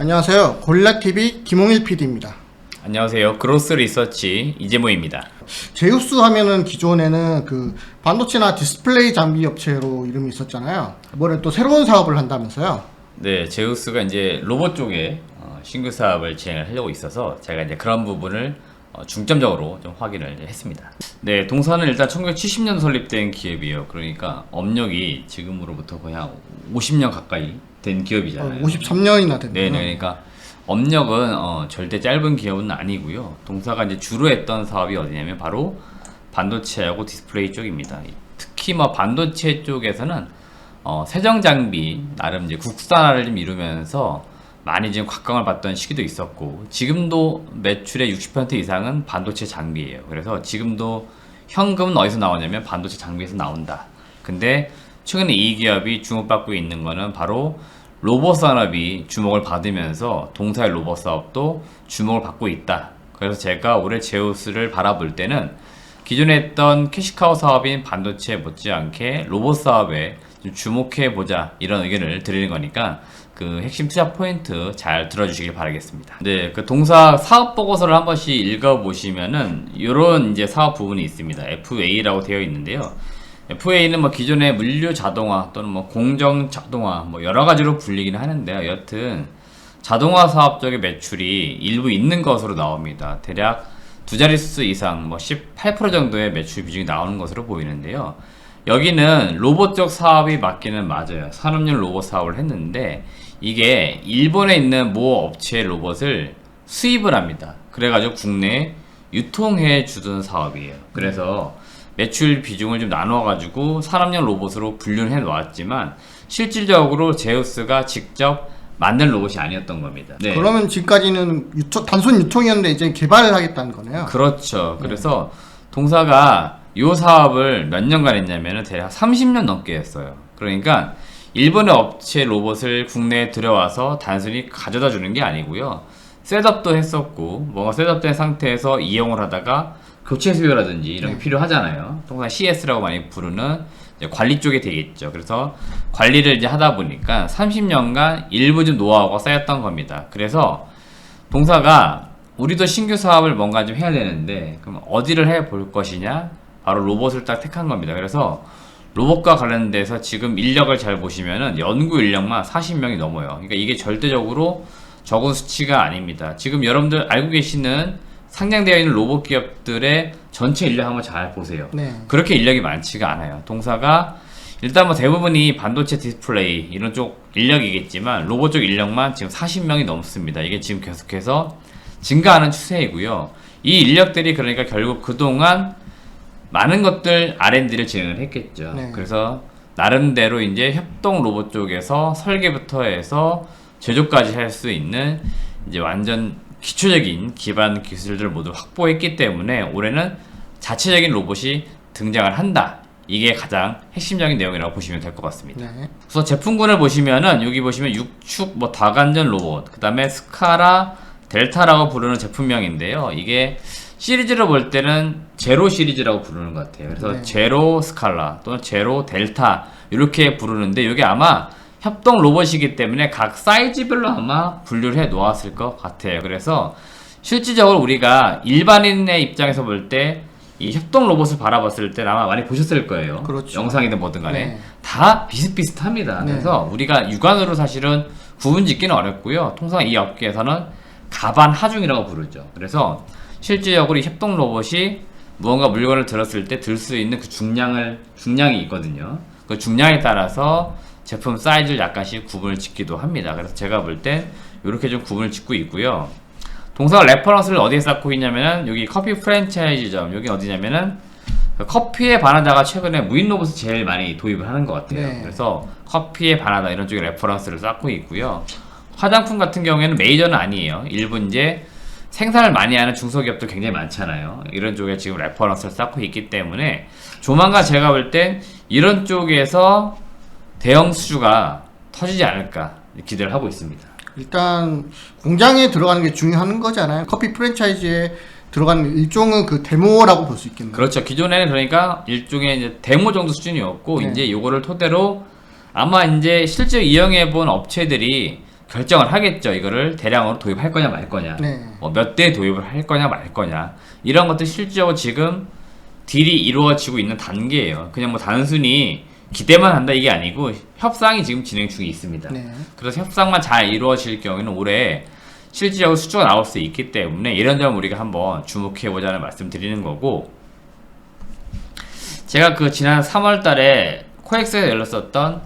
안녕하세요. 고릴라TV 김홍일 PD입니다. 안녕하세요. 그로스 리서치 이재모입니다. 제우스 하면은 기존에는 그 반도체나 디스플레이 장비 업체로 이름이 있었잖아요. 이번에 또 새로운 사업을 한다면서요? 네, 제우스가 이제 로봇 쪽에 신규 사업을 진행을 하려고 있어서 제가 이제 그런 부분을 중점적으로 좀 확인을 했습니다. 네, 동사는 일단 1970년 설립된 기업이에요. 그러니까 업력이 지금으로부터 거의 한 50년 가까이 된 기업이잖아요. 53년이나 됐네요. 네, 그러니까 업력은 절대 짧은 기업은 아니고요. 동사가 이제 주로 했던 사업이 어디냐면 바로 반도체하고 디스플레이 쪽입니다. 특히 뭐 반도체 쪽에서는 세정 장비 나름 이제 국산화를 좀 이루면서 많이 지금 곽광을 받던 시기도 있었고, 지금도 매출의 60% 이상은 반도체 장비예요. 그래서 지금도 현금은 어디서 나오냐면 반도체 장비에서 나온다. 근데 최근에 이 기업이 주목받고 있는 거는 바로 로봇 산업이 주목을 받으면서 동사의 로봇 사업도 주목을 받고 있다. 그래서 제가 올해 제우스를 바라볼 때는 기존에 했던 캐시카우 사업인 반도체 못지않게 로봇 사업에 좀 주목해보자, 이런 의견을 드리는 거니까 그 핵심 투자 포인트 잘 들어주시길 바라겠습니다. 네, 그 동사 사업 보고서를 한 번씩 읽어보시면은 이런 이제 사업 부분이 있습니다. FA라고 되어 있는데요. FA는 뭐 기존의 물류 자동화 또는 뭐 공정 자동화 뭐 여러 가지로 불리긴 하는데요. 여튼 자동화 사업 쪽의 매출이 일부 있는 것으로 나옵니다. 대략 두 자릿수 이상 뭐 18% 정도의 매출 비중이 나오는 것으로 보이는데요. 여기는 로봇 쪽 사업이 맞기는 맞아요. 산업용 로봇 사업을 했는데 이게 일본에 있는 모 업체의 로봇을 수입을 합니다. 그래가지고 국내에 유통해 주던 사업이에요. 그래서 매출 비중을 좀 나눠가지고 산업용 로봇으로 분류를 해 놓았지만 실질적으로 제우스가 직접 만든 로봇이 아니었던 겁니다. 네. 그러면 지금까지는 단순 유통이었는데 이제 개발을 하겠다는 거네요. 그렇죠. 그래서 동사가 이 사업을 몇 년간 했냐면은 대략 30년 넘게 했어요. 그러니까 일본의 업체 로봇을 국내에 들여와서 단순히 가져다 주는 게 아니고요. 셋업도 했었고, 뭔가 셋업된 상태에서 이용을 하다가 교체 수요라든지 이런 게 필요하잖아요. 통상 CS라고 많이 부르는 이제 관리 쪽에 되겠죠. 그래서 관리를 이제 하다 보니까 30년간 일부 좀 노하우가 쌓였던 겁니다. 그래서 동사가 우리도 신규 사업을 뭔가 좀 해야 되는데 그럼 어디를 해 볼 것이냐? 바로 로봇을 딱 택한 겁니다. 그래서 로봇과 관련돼서 지금 인력을 잘 보시면은 연구 인력만 40명이 넘어요. 그러니까 이게 절대적으로 적은 수치가 아닙니다. 지금 여러분들 알고 계시는 상장되어 있는 로봇 기업들의 전체 인력 한번 잘 보세요. 네. 그렇게 인력이 많지가 않아요. 동사가 일단 뭐 대부분이 반도체 디스플레이 이런 쪽 인력이겠지만 로봇 쪽 인력만 지금 40명이 넘습니다. 이게 지금 계속해서 증가하는 추세이고요. 이 인력들이 그러니까 결국 그동안 많은 것들 R&D를 진행을 했겠죠. 네. 그래서 나름대로 이제 협동 로봇 쪽에서 설계부터 해서 제조까지 할 수 있는 이제 완전 기초적인 기반 기술들을 모두 확보했기 때문에 올해는 자체적인 로봇이 등장을 한다. 이게 가장 핵심적인 내용이라고 보시면 될 것 같습니다. 네. 우선 제품군을 보시면은 여기 보시면 6축 뭐 다관전 로봇, 그 다음에 스카라 델타라고 부르는 제품명인데요. 이게 시리즈로 볼 때는 제로 시리즈라고 부르는 것 같아요. 그래서 네. 제로 스칼라 또는 제로 델타 이렇게 부르는데 이게 아마 협동 로봇이기 때문에 각 사이즈별로 아마 분류를 해 놓았을 것 같아요. 그래서 실질적으로 우리가 일반인의 입장에서 볼 때 이 협동 로봇을 바라봤을 때 아마 많이 보셨을 거예요. 그렇죠. 영상이든 뭐든 간에 네. 다 비슷비슷합니다. 네. 그래서 우리가 육안으로 사실은 구분 짓기는 어렵고요. 통상 이 업계에서는 가반 하중이라고 부르죠. 그래서 실질적으로 이 협동 로봇이 무언가 물건을 들었을 때 들 수 있는 그 중량이 있거든요. 그 중량에 따라서 제품 사이즈를 약간씩 구분을 짓기도 합니다. 그래서 제가 볼 땐 이렇게 좀 구분을 짓고 있고요. 동사가 레퍼런스를 어디에 쌓고 있냐면은 여기 커피 프랜차이즈점, 여기 어디냐면은 그 커피에 반하다가 최근에 무인 로봇을 제일 많이 도입을 하는 것 같아요. 네. 그래서 커피에 반하다 이런 쪽에 레퍼런스를 쌓고 있고요. 화장품 같은 경우에는 메이저는 아니에요. 일부 이제 생산을 많이 하는 중소기업도 굉장히 많잖아요. 이런 쪽에 지금 레퍼런스를 쌓고 있기 때문에 조만간 제가 볼 땐 이런 쪽에서 대형 수주가 터지지 않을까 기대를 하고 있습니다. 일단 공장에 들어가는 게 중요한 거잖아요. 커피 프랜차이즈에 들어가는 일종은 그 데모라고 볼 수 있겠네요. 그렇죠. 기존에는 그러니까 일종의 이제 데모 정도 수준이었고 네. 이제 요거를 토대로 아마 이제 실제 이용해 본 업체들이 결정을 하겠죠. 이거를 대량으로 도입할 거냐 말 거냐, 네. 뭐 몇 대 도입을 할 거냐 말 거냐, 이런 것들 실질적으로 지금 딜이 이루어지고 있는 단계예요. 그냥 뭐 단순히 기대만 한다 이게 아니고 협상이 지금 진행 중에 있습니다. 네. 그래서 협상만 잘 이루어질 경우에는 올해 실질적으로 수주가 나올 수 있기 때문에 이런 점 우리가 한번 주목해 보자는 말씀 드리는 거고, 제가 그 지난 3월 달에 코엑스에서 열렸었던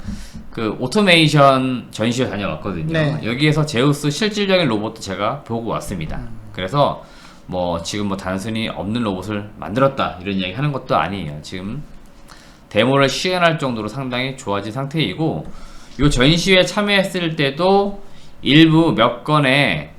그 오토메이션 전시회 다녀왔거든요. 네. 여기에서 제우스 실질적인 로봇도 제가 보고 왔습니다. 그래서 뭐 지금 뭐 단순히 없는 로봇을 만들었다 이런 이야기 하는 것도 아니에요. 지금 데모를 시연할 정도로 상당히 좋아진 상태이고, 요 전시회에 참여했을 때도 일부 몇 건의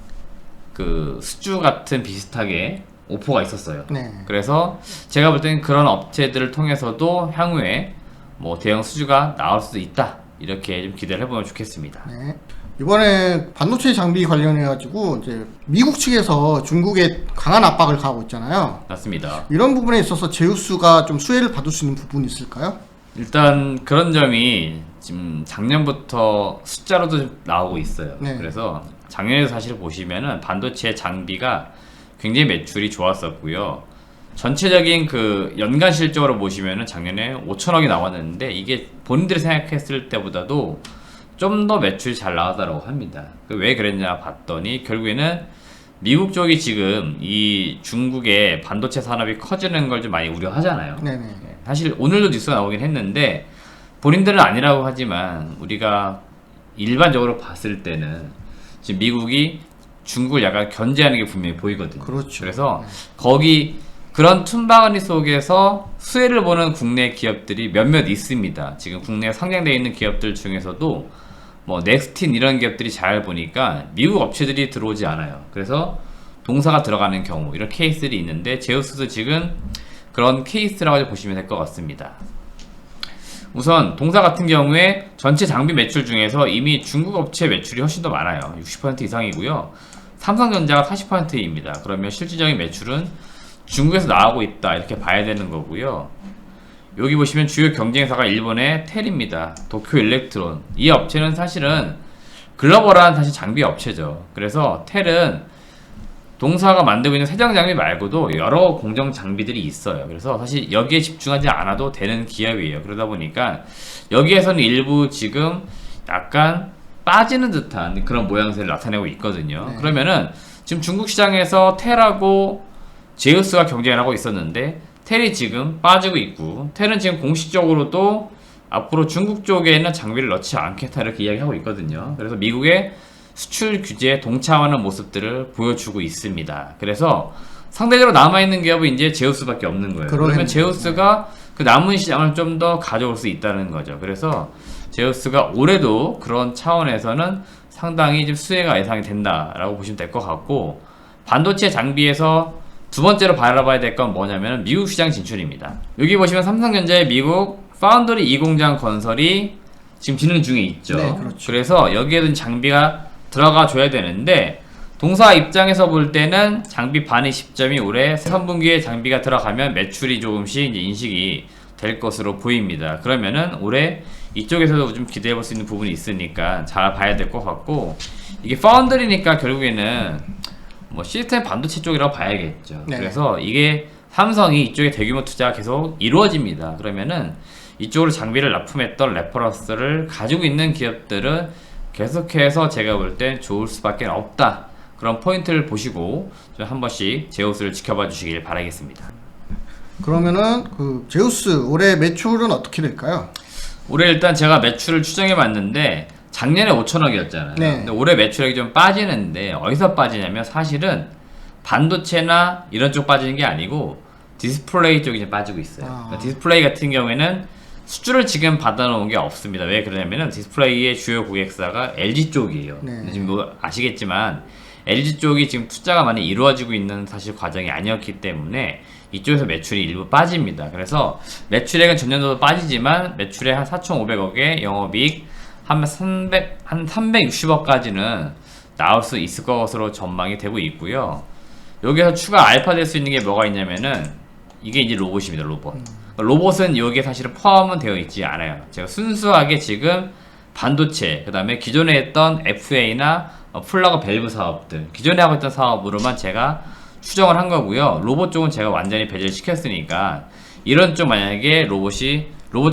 그 수주 같은 비슷하게 오퍼가 있었어요. 네. 그래서 제가 볼 때는 그런 업체들을 통해서도 향후에 뭐 대형 수주가 나올 수도 있다, 이렇게 좀 기대를 해보면 좋겠습니다. 네. 이번에 반도체 장비 관련해 가지고 이제 미국 측에서 중국에 강한 압박을 가하고 있잖아요. 맞습니다. 이런 부분에 있어서 제우스가 좀 수혜를 받을 수 있는 부분이 있을까요? 일단 그런 점이 지금 작년부터 숫자로도 좀 나오고 있어요. 네. 그래서 작년에도 사실 보시면은 반도체 장비가 굉장히 매출이 좋았었고요. 전체적인 그 연간 실적으로 보시면은 작년에 5천억이 나왔는데 이게 본인들이 생각했을 때보다도 좀 더 매출이 잘 나왔다고 합니다. 왜 그랬냐 봤더니 결국에는 미국 쪽이 지금 이 중국의 반도체 산업이 커지는 걸 좀 많이 우려하잖아요. 네네. 사실 오늘도 뉴스가 나오긴 했는데 본인들은 아니라고 하지만 우리가 일반적으로 봤을 때는 지금 미국이 중국을 약간 견제하는 게 분명히 보이거든요. 그렇죠. 그래서 거기 그런 tum바가니 속에서 수혜를 보는 국내 기업들이 몇몇 있습니다. 지금 국내에 상장되어 있는 기업들 중에서도 뭐 넥스틴 이런 기업들이 잘 보니까 미국 업체들이 들어오지 않아요. 그래서 동사가 들어가는 경우 이런 케이스들이 있는데 제우스도 지금 그런 케이스라고 보시면 될 것 같습니다. 우선 동사 같은 경우에 전체 장비 매출 중에서 이미 중국 업체 매출이 훨씬 더 많아요. 60% 이상이고요. 삼성전자가 40%입니다. 그러면 실질적인 매출은 중국에서 나오고 있다 이렇게 봐야 되는 거고요. 여기 보시면 주요 경쟁사가 일본의 텔입니다. 도쿄 일렉트론. 이 업체는 사실은 글로벌한 사실 장비 업체죠. 그래서 텔은 동사가 만들고 있는 세정 장비 말고도 여러 공정 장비들이 있어요. 그래서 사실 여기에 집중하지 않아도 되는 기업이에요. 그러다 보니까 여기에서는 일부 지금 약간 빠지는 듯한 그런 모양새를 나타내고 있거든요. 네. 그러면은 지금 중국 시장에서 텔하고 제우스가 경쟁을 하고 있었는데 텔이 지금 빠지고 있고, 텔은 지금 공식적으로도 앞으로 중국 쪽에는 장비를 넣지 않겠다 이렇게 이야기하고 있거든요. 그래서 미국의 수출 규제에 동참하는 모습들을 보여주고 있습니다. 그래서 상대적으로 남아있는 기업은 이제 제우스밖에 없는 거예요. 그러겠네요. 그러면 제우스가 그 남은 시장을 좀 더 가져올 수 있다는 거죠. 그래서 제우스가 올해도 그런 차원에서는 상당히 좀 수혜가 예상이 된다라고 보시면 될 것 같고, 반도체 장비에서 두 번째로 바라봐야 될 건 뭐냐면 미국 시장 진출입니다. 여기 보시면 삼성전자의 미국 파운드리 2공장 건설이 지금 진행 중에 있죠. 네, 그렇죠. 그래서 여기에도 장비가 들어가 줘야 되는데, 동사 입장에서 볼 때는 장비 반의 시점이 올해 3분기에 장비가 들어가면 매출이 조금씩 이제 인식이 될 것으로 보입니다. 그러면은 올해 이쪽에서도 좀 기대해 볼 수 있는 부분이 있으니까 잘 봐야 될 것 같고, 이게 파운드리니까 결국에는 뭐 시스템 반도체 쪽이라고 봐야겠죠. 네. 그래서 이게 삼성이 이쪽에 대규모 투자가 계속 이루어집니다. 그러면은 이쪽으로 장비를 납품했던 레퍼런스를 가지고 있는 기업들은 계속해서 제가 볼 땐 좋을 수밖에 없다. 그런 포인트를 보시고 좀 한 번씩 제우스를 지켜봐 주시길 바라겠습니다. 그러면은 그 제우스 올해 매출은 어떻게 될까요? 올해 일단 제가 매출을 추정해 봤는데 작년에 5천억이었잖아요. 네. 근데 올해 매출액이 좀 빠지는데 어디서 빠지냐면 사실은 반도체나 이런 쪽 빠지는 게 아니고 디스플레이 쪽이 이제 빠지고 있어요. 그러니까 디스플레이 같은 경우에는 수주를 지금 받아놓은 게 없습니다. 왜 그러냐면은 디스플레이의 주요 고객사가 LG 쪽이에요. 네. 근데 지금 뭐 아시겠지만 LG 쪽이 지금 투자가 많이 이루어지고 있는 사실 과정이 아니었기 때문에 이쪽에서 매출이 일부 빠집니다. 그래서 매출액은 전년도도 빠지지만 매출액 한 4,500억에 영업이익 한 360억까지는 나올 수 있을 것으로 전망이 되고 있고요. 여기서 추가 알파 될 수 있는 게 뭐가 있냐면은 이게 이제 로봇입니다. 로봇. 로봇은 여기에 사실은 포함은 되어 있지 않아요. 제가 순수하게 지금 반도체, 그 다음에 기존에 했던 FA나 플러그 밸브 사업들, 기존에 하고 있던 사업으로만 제가 추정을 한 거고요. 로봇 쪽은 제가 완전히 배제를 시켰으니까 이런 쪽 만약에 로봇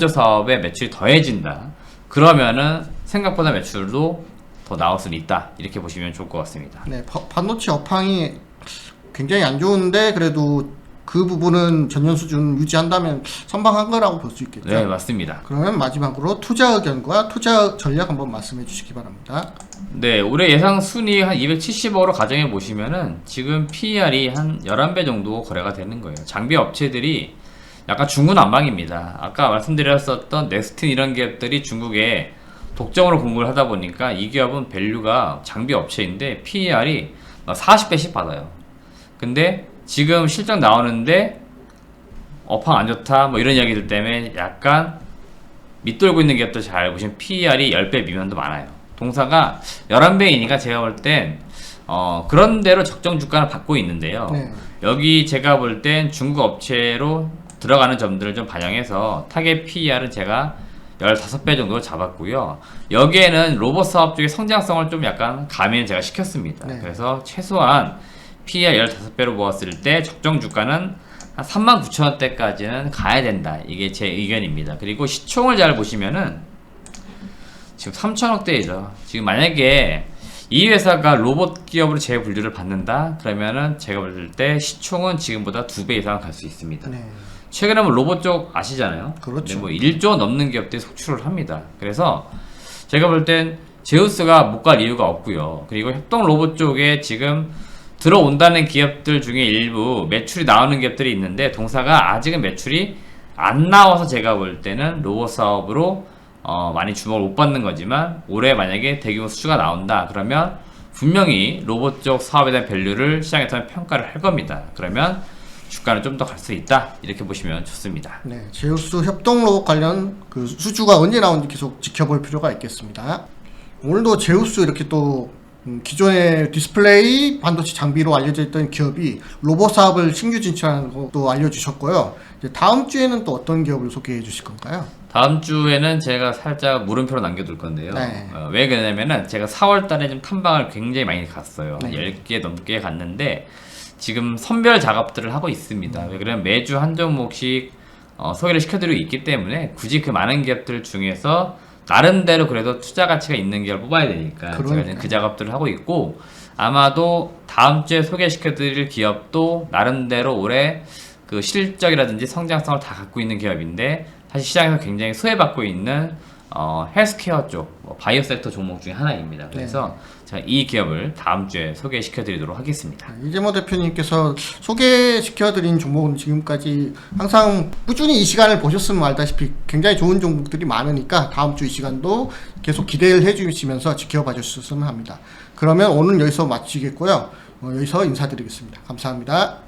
사업에 매출이 더해진다. 그러면은 생각보다 매출도 더 나올 수는 있다. 이렇게 보시면 좋을 것 같습니다. 네, 반도체 업황이 굉장히 안 좋은데 그래도 그 부분은 전년 수준 유지한다면 선방한 거라고 볼 수 있겠죠. 네, 맞습니다. 그러면 마지막으로 투자 의견과 투자 전략 한번 말씀해 주시기 바랍니다. 네, 올해 예상 순위 한 270억으로 가정해 보시면은 지금 PER이 한 11배 정도 거래가 되는 거예요. 장비 업체들이 약간 중구난방입니다. 아까 말씀드렸었던 넥스틴 이런 기업들이 중국에 독점으로 공부를 하다 보니까 이 기업은 밸류가 장비 업체인데 PER이 막 40배씩 받아요. 근데 지금 실적 나오는데 업황 안 좋다 뭐 이런 이야기들 때문에 약간 밑돌고 있는 기업들 잘 보시면 PER이 10배 미만도 많아요. 동사가 11배이니까 제가 볼 땐 그런 대로 적정 주가를 받고 있는데요. 네. 여기 제가 볼 땐 중국 업체로 들어가는 점들을 좀 반영해서 타겟 PER은 제가 15배 정도 잡았고요. 여기에는 로봇 사업 쪽의 성장성을 좀 약간 가미는 제가 시켰습니다. 네. 그래서 최소한 PER 15배로 모았을 때 적정 주가는 한 39,000원대까지는 가야 된다. 이게 제 의견입니다. 그리고 시총을 잘 보시면은 지금 3,000억대이죠. 지금 만약에 이 회사가 로봇 기업으로 재분류를 받는다? 그러면은 제가 볼 때 시총은 지금보다 2배 이상 갈 수 있습니다. 네. 최근에 뭐 로봇 쪽 아시잖아요. 그렇죠. 네, 뭐 1조 넘는 기업들이 속출을 합니다. 그래서 제가 볼 땐 제우스가 못 갈 이유가 없고요. 그리고 협동 로봇 쪽에 지금 들어온다는 기업들 중에 일부 매출이 나오는 기업들이 있는데 동사가 아직은 매출이 안 나와서 제가 볼 때는 로봇 사업으로 많이 주목을 못 받는 거지만 올해 만약에 대규모 수주가 나온다 그러면 분명히 로봇 쪽 사업에 대한 밸류를 시장에서는 평가를 할 겁니다. 그러면 주가는 좀 더 갈 수 있다 이렇게 보시면 좋습니다. 네, 제우스 협동 로봇 관련 그 수주가 언제 나오는지 계속 지켜볼 필요가 있겠습니다. 오늘도 제우스 이렇게 또 기존의 디스플레이 반도체 장비로 알려져 있던 기업이 로봇 사업을 신규 진출하는 것도 알려주셨고요. 이제 다음 주에는 또 어떤 기업을 소개해 주실 건가요? 다음 주에는 제가 살짝 물음표로 남겨둘 건데요. 네. 왜 그러냐면은 제가 4월 달에 좀 탐방을 굉장히 많이 갔어요. 한 네. 10개 넘게 갔는데 지금 선별 작업들을 하고 있습니다. 왜 그러면 매주 한 종목씩 소개를 시켜드리고 있기 때문에 굳이 그 많은 기업들 중에서 나름대로 그래도 투자 가치가 있는 기업을 뽑아야 되니까 제가 지금 그 작업들을 하고 있고 아마도 다음 주에 소개시켜드릴 기업도 나름대로 올해 그 실적이라든지 성장성을 다 갖고 있는 기업인데 사실 시장에서 굉장히 소외받고 있는 헬스케어 쪽 바이오 섹터 종목 중에 하나입니다. 그래서 제가 이 기업을 다음 주에 소개시켜드리도록 하겠습니다. 이재모 대표님께서 소개시켜드린 종목은 지금까지 항상 꾸준히 이 시간을 보셨으면 알다시피 굉장히 좋은 종목들이 많으니까 다음 주 이 시간도 계속 기대를 해주시면서 지켜봐 주셨으면 합니다. 그러면 오늘 여기서 마치겠고요. 여기서 인사드리겠습니다. 감사합니다.